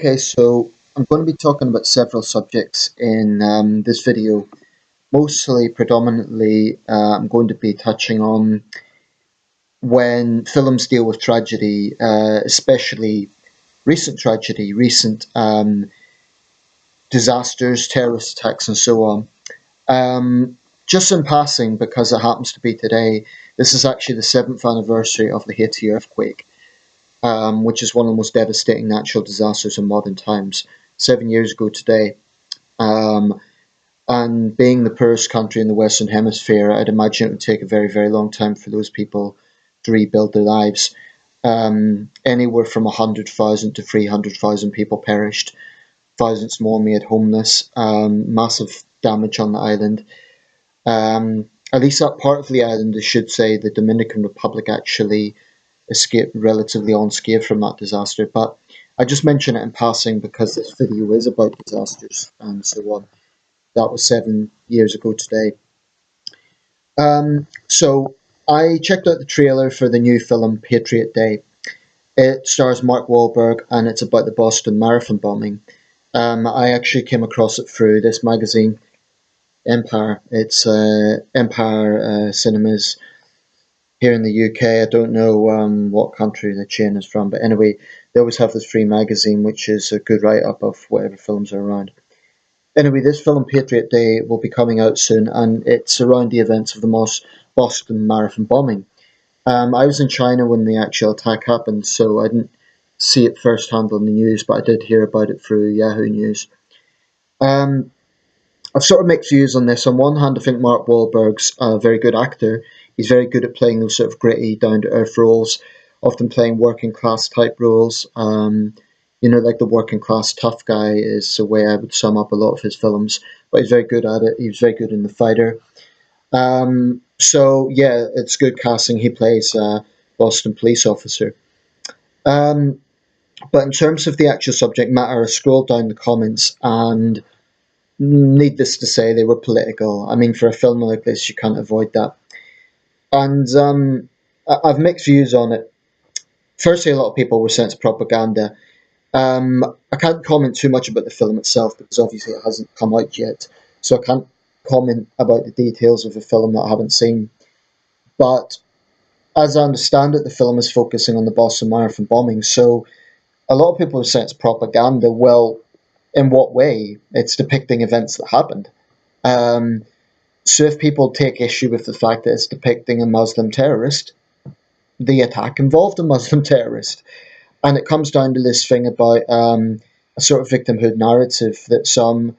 Okay, so I'm going to be talking about several subjects in this video. Mostly, predominantly, I'm going to be touching on when films deal with tragedy, especially recent tragedy, recent disasters, terrorist attacks, and so on. Just in passing, because it happens to be today, this is actually the seventh anniversary of the Haiti earthquake, which is one of the most devastating natural disasters in modern times. 7 years ago today. Um, and being the poorest country in the Western Hemisphere, I'd imagine it would take a very, very long time for those people to rebuild their lives. Anywhere from 100,000 to 300,000 people perished. Thousands more made homeless. Massive damage on the island. At least that part of the island, I should say, the Dominican Republic actually escaped relatively unscathed from that disaster. But I just mention it in passing because this video is about disasters and so on. That was 7 years ago today. So I checked out the trailer for the new film Patriot Day. It stars Mark Wahlberg and it's about the Boston Marathon bombing. I actually came across it through this magazine, Empire. It's Empire Cinemas here in the UK. I don't know what country the chain is from, but anyway, they always have this free magazine, which is a good write-up of whatever films are around. Anyway, this film, Patriot Day, will be coming out soon, and it's around the events of the Boston Marathon bombing. I was in China when the actual attack happened, so I didn't see it firsthand on the news, but I did hear about it through Yahoo News. Um, I've sort of mixed views on this. On one hand, I think Mark Wahlberg's a very good actor. He's very good at playing those sort of gritty, down-to-earth roles, often playing working-class type roles. Like the working-class tough guy is the way I would sum up a lot of his films. But he's very good at it. He was very good in The Fighter. So, yeah, it's good casting. He plays a Boston police officer. Um, but in terms of the actual subject matter, I scrolled down the comments and needless to say, they were political. I mean, for a film like this, you can't avoid that. And I've mixed views on it. Firstly, a lot of people were saying it's propaganda. I can't comment too much about the film itself because obviously it hasn't come out yet. So I can't comment about the details of the film that I haven't seen. But as I understand it, the film is focusing on the Boston Marathon bombing. So a lot of people are saying it's propaganda. Well, in what way? It's depicting events that happened. Um, so if people take issue with the fact that it's depicting a Muslim terrorist, the attack involved a Muslim terrorist. And it comes down to this thing about a sort of victimhood narrative that some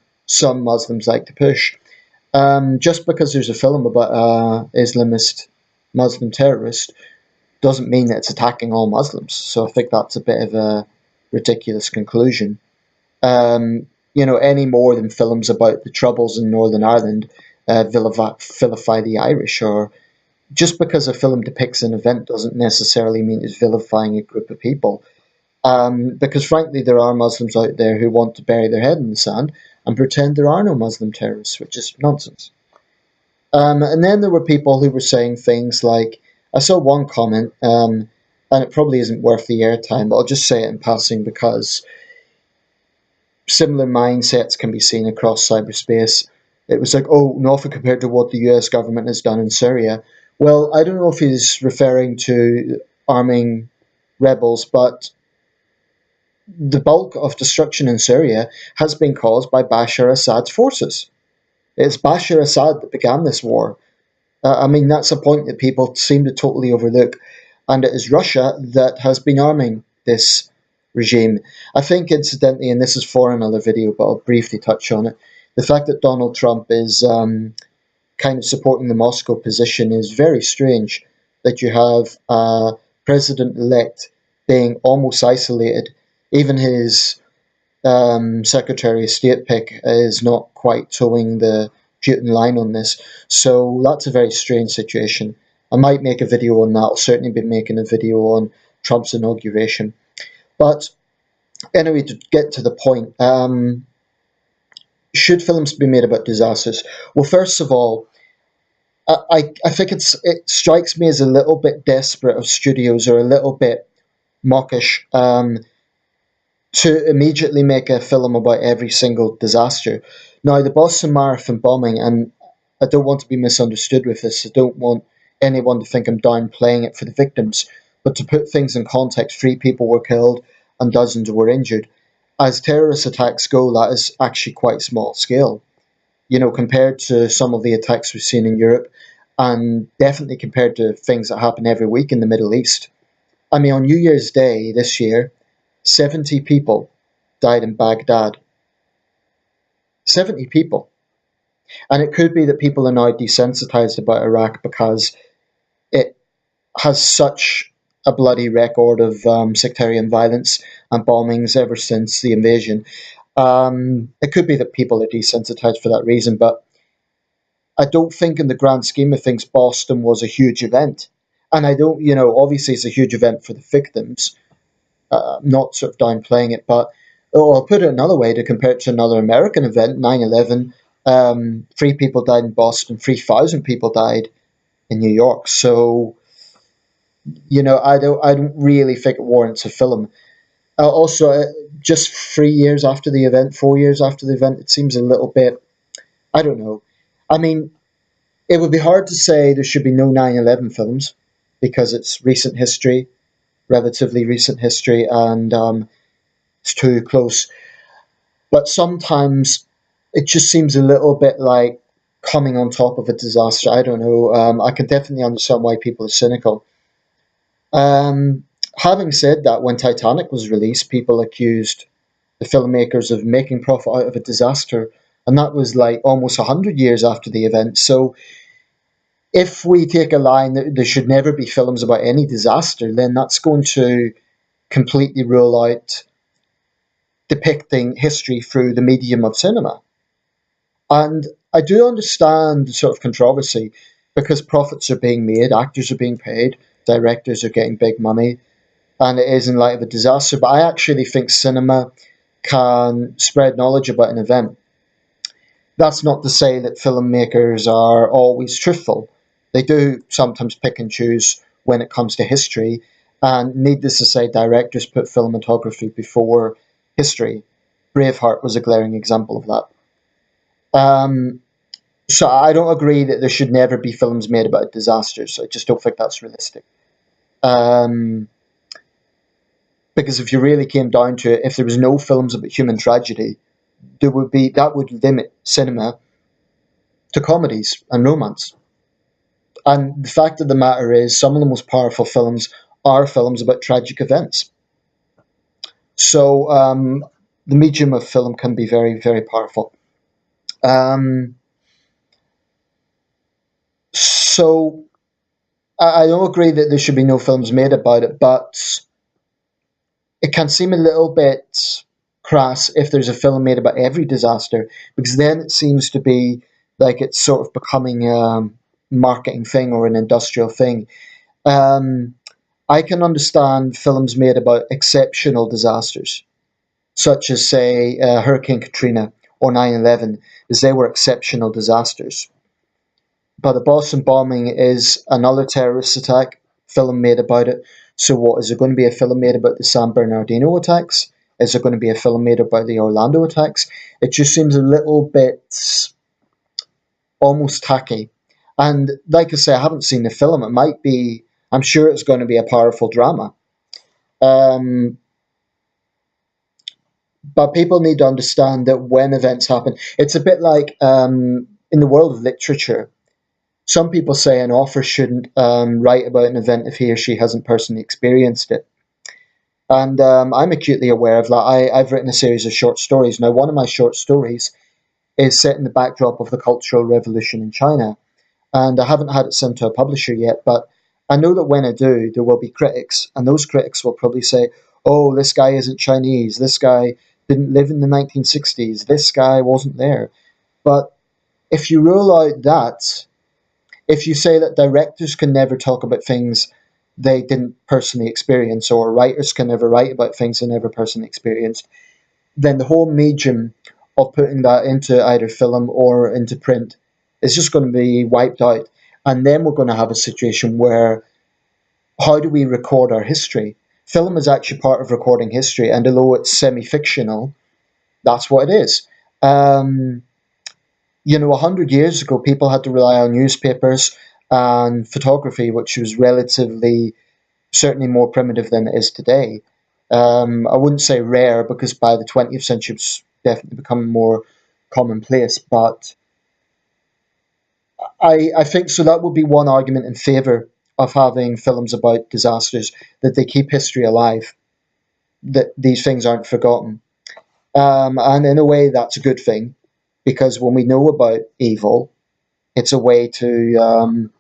Muslims like to push. Just because there's a film about Islamist Muslim terrorist doesn't mean that it's attacking all Muslims. So I think that's a bit of a ridiculous conclusion. Any more than films about the Troubles in Northern Ireland vilify the Irish, or just because a film depicts an event doesn't necessarily mean it's vilifying a group of people. Because frankly, there are Muslims out there who want to bury their head in the sand and pretend there are no Muslim terrorists, which is nonsense. And then there were people who were saying things like, I saw one comment, and it probably isn't worth the airtime, but I'll just say it in passing because similar mindsets can be seen across cyberspace. It was like, oh, nothing compared to what the US government has done in Syria. Well, I don't know if he's referring to arming rebels, but the bulk of destruction in Syria has been caused by Bashar Assad's forces. It's Bashar Assad that began this war. That's a point that people seem to totally overlook. And it is Russia that has been arming this regime. I think, incidentally, and this is for another video, but I'll briefly touch on it, the fact that Donald Trump is kind of supporting the Moscow position is very strange, that you have a president-elect being almost isolated. Even his Secretary of State pick is not quite towing the Putin line on this. So that's a very strange situation. I might make a video on that. I'll certainly be making a video on Trump's inauguration. But anyway, to get to the point, should films be made about disasters? Well, first of all, I think it strikes me as a little bit desperate of studios, or a little bit mawkish, to immediately make a film about every single disaster. Now, the Boston Marathon bombing, and I don't want to be misunderstood with this, I don't want anyone to think I'm downplaying it for the victims, but to put things in context, 3 people were killed and dozens were injured. As terrorist attacks go, that is actually quite small scale, compared to some of the attacks we've seen in Europe, and definitely compared to things that happen every week in the Middle East. I mean, on New Year's Day this year, 70 people died in Baghdad. 70 people. And it could be that people are now desensitized about Iraq because it has such a bloody record of sectarian violence and bombings ever since the invasion. It could be that people are desensitized for that reason, but I don't think in the grand scheme of things Boston was a huge event. And I don't, obviously it's a huge event for the victims, not sort of downplaying it, but I'll put it another way to compare it to another American event, 9/11. 3 people died in Boston, 3,000 people died in New York. So, I don't really think it warrants a film. Also, just 3 years after the event, 4 years after the event, it seems a little bit, I don't know. I mean, it would be hard to say there should be no 9/11 films because it's recent history, relatively recent history, and it's too close. But sometimes it just seems a little bit like coming on top of a disaster. I don't know. I can definitely understand why people are cynical. Having said that, when Titanic was released, people accused the filmmakers of making profit out of a disaster, and that was like almost 100 years after the event. So if we take a line that there should never be films about any disaster, then that's going to completely rule out depicting history through the medium of cinema. And I do understand the sort of controversy because profits are being made, actors are being paid, directors are getting big money, and it is in light of a disaster. But I actually think cinema can spread knowledge about an event. That's not to say that filmmakers are always truthful. They do sometimes pick and choose when it comes to history, and needless to say, directors put cinematography before history. Braveheart was a glaring example of that. Um, so I don't agree that there should never be films made about disasters. I just don't think that's realistic. Um, because if you really came down to it, if there was no films about human tragedy, that would limit cinema to comedies and romance. And the fact of the matter is, some of the most powerful films are films about tragic events. So the medium of film can be very, very powerful. Um, so I don't agree that there should be no films made about it, but it can seem a little bit crass if there's a film made about every disaster, because then it seems to be like it's sort of becoming a marketing thing or an industrial thing. Um, I can understand films made about exceptional disasters, such as, say, Hurricane Katrina or 9/11, as they were exceptional disasters. But the Boston bombing is another terrorist attack, film made about it. So what, is there going to be a film made about the San Bernardino attacks? Is there going to be a film made about the Orlando attacks? It just seems a little bit almost tacky. And like I say, I haven't seen the film. It might be, I'm sure it's going to be a powerful drama. Um, but people need to understand that when events happen, it's a bit like in the world of literature. Some people say an author shouldn't write about an event if he or she hasn't personally experienced it. And I'm acutely aware of that. I've written a series of short stories. Now, one of my short stories is set in the backdrop of the Cultural Revolution in China. And I haven't had it sent to a publisher yet, but I know that when I do, there will be critics. And those critics will probably say, oh, this guy isn't Chinese. This guy didn't live in the 1960s. This guy wasn't there. But if you rule out that, if you say that directors can never talk about things they didn't personally experience, or writers can never write about things they never personally experienced, then the whole medium of putting that into either film or into print is just going to be wiped out. And then we're going to have a situation where, how do we record our history? Film is actually part of recording history, and although it's semi-fictional, that's what it is. Um, 100 years ago, people had to rely on newspapers and photography, which was relatively, certainly more primitive than it is today. I wouldn't say rare because by the 20th century it's definitely become more commonplace, but I think so. That would be one argument in favour of having films about disasters, that they keep history alive, that these things aren't forgotten. And in a way, that's a good thing because when we know about evil, it's a way to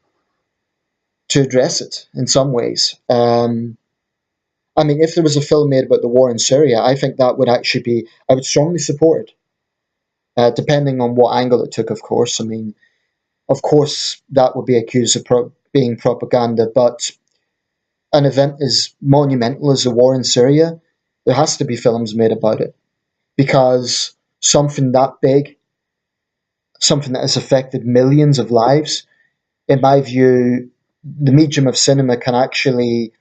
address it in some ways. I mean, if there was a film made about the war in Syria, I think that would actually be, I would strongly support it, depending on what angle it took, of course. I mean, of course, that would be accused of being propaganda, but an event as monumental as the war in Syria, there has to be films made about it because something that big, something that has affected millions of lives, in my view, the medium of cinema can actually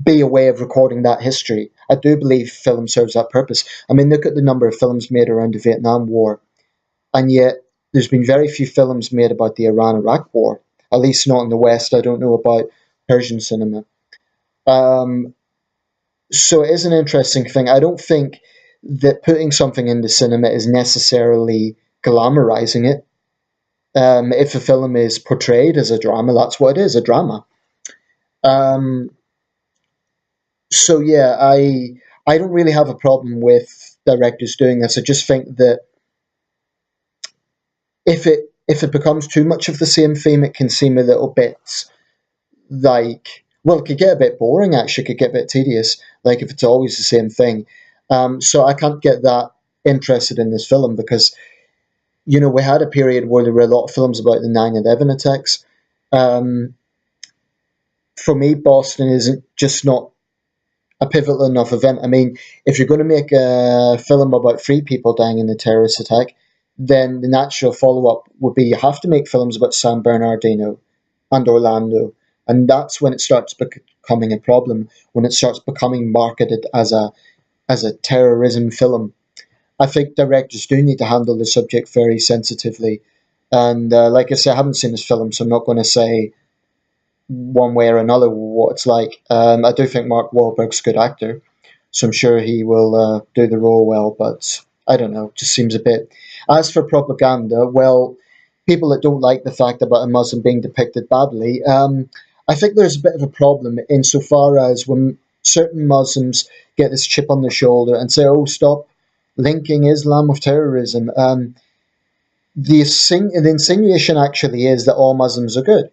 be a way of recording that history. I do believe film serves that purpose. I mean, look at the number of films made around the Vietnam War, and yet there's been very few films made about the Iran-Iraq War, at least not in the West. I don't know about Persian cinema. Um, so it is an interesting thing. I don't think that putting something into cinema is necessarily glamorizing it. If a film is portrayed as a drama, that's what it is, a drama. Um, so yeah, I don't really have a problem with directors doing this. I just think that if it becomes too much of the same theme, it can seem a little bit like, well, it could get a bit boring. Actually, it could get a bit tedious. Like if it's always the same thing. So I can't get that interested in this film because we had a period where there were a lot of films about the 9/11 attacks. Um, for me, Boston isn't just not a pivotal enough event. I mean, if you're going to make a film about three people dying in a terrorist attack, then the natural follow up would be you have to make films about San Bernardino and Orlando. And that's when it starts becoming a problem, when it starts becoming marketed as a terrorism film. I think directors do need to handle the subject very sensitively. And like I say, I haven't seen this film, so I'm not going to say one way or another what it's like. I do think Mark Wahlberg's a good actor, so I'm sure he will do the role well. But I don't know, it just seems a bit. As for propaganda, well, people that don't like the fact about a Muslim being depicted badly, I think there's a bit of a problem insofar as when certain Muslims get this chip on their shoulder and say, "Oh, stop linking Islam with terrorism." The insinuation actually is that all Muslims are good.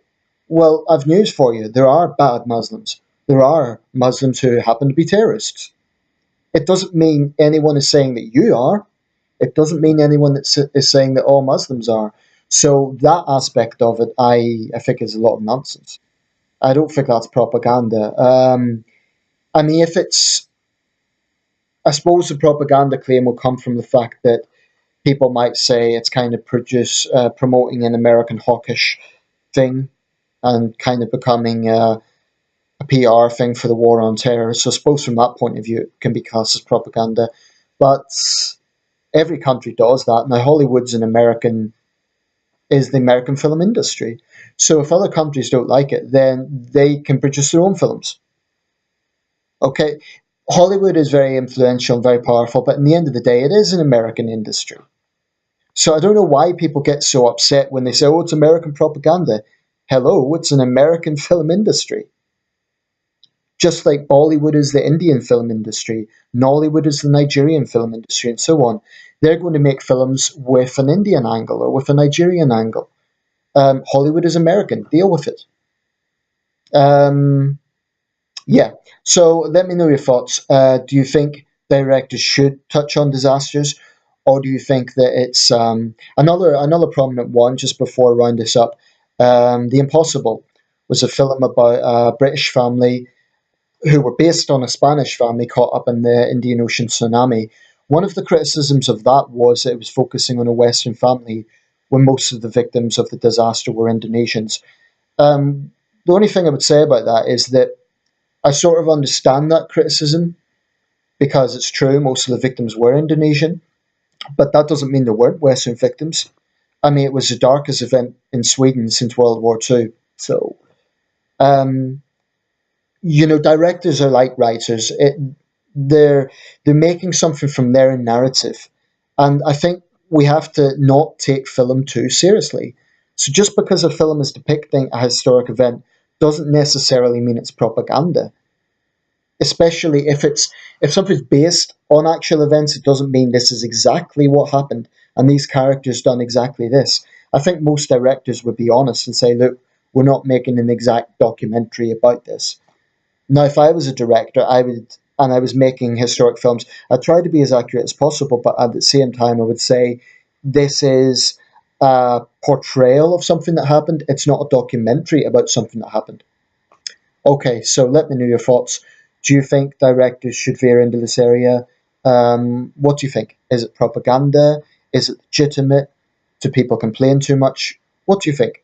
Well, I've news for you. There are bad Muslims. There are Muslims who happen to be terrorists. It doesn't mean anyone is saying that you are. It doesn't mean anyone that is saying that all Muslims are. So that aspect of it, I think, is a lot of nonsense. I don't think that's propaganda. I mean, if it's, I suppose the propaganda claim will come from the fact that people might say it's kind of promoting an American hawkish thing and kind of becoming a PR thing for the war on terror. So I suppose from that point of view, it can be cast as propaganda. But every country does that. Now, Hollywood's is the American film industry. So if other countries don't like it, then they can produce their own films. Okay, Hollywood is very influential and very powerful, but in the end of the day, it is an American industry. So I don't know why people get so upset when they say, "Oh, it's American propaganda." Hello, it's an American film industry. Just like Bollywood is the Indian film industry, Nollywood is the Nigerian film industry, and so on. They're going to make films with an Indian angle or with a Nigerian angle. Hollywood is American. Deal with it. Um, yeah. So let me know your thoughts. Do you think directors should touch on disasters, or do you think that it's another prominent one? Just before I round this up, The Impossible was a film about a British family who were based on a Spanish family caught up in the Indian Ocean tsunami. One of the criticisms of that was that it was focusing on a Western family when most of the victims of the disaster were Indonesians. The only thing I would say about that is that I sort of understand that criticism because it's true, most of the victims were Indonesian, but that doesn't mean there weren't Western victims. I mean, it was the darkest event in Sweden since World War II. So, um, directors are like writers. They're they're making something from their narrative, and I think we have to not take film too seriously. So just because a film is depicting a historic event doesn't necessarily mean it's propaganda. Especially if something's based on actual events, it doesn't mean this is exactly what happened and these characters done exactly this. I think most directors would be honest and say, look, we're not making an exact documentary about this. Now, if I was a director, and I was making historic films, I'd try to be as accurate as possible, but at the same time, I would say this is a portrayal of something that happened. It's not a documentary about something that happened. Okay, so let me know your thoughts. Do you think directors should veer into this area? What do you think? Is it propaganda? Is it legitimate? Do people complain too much? What do you think?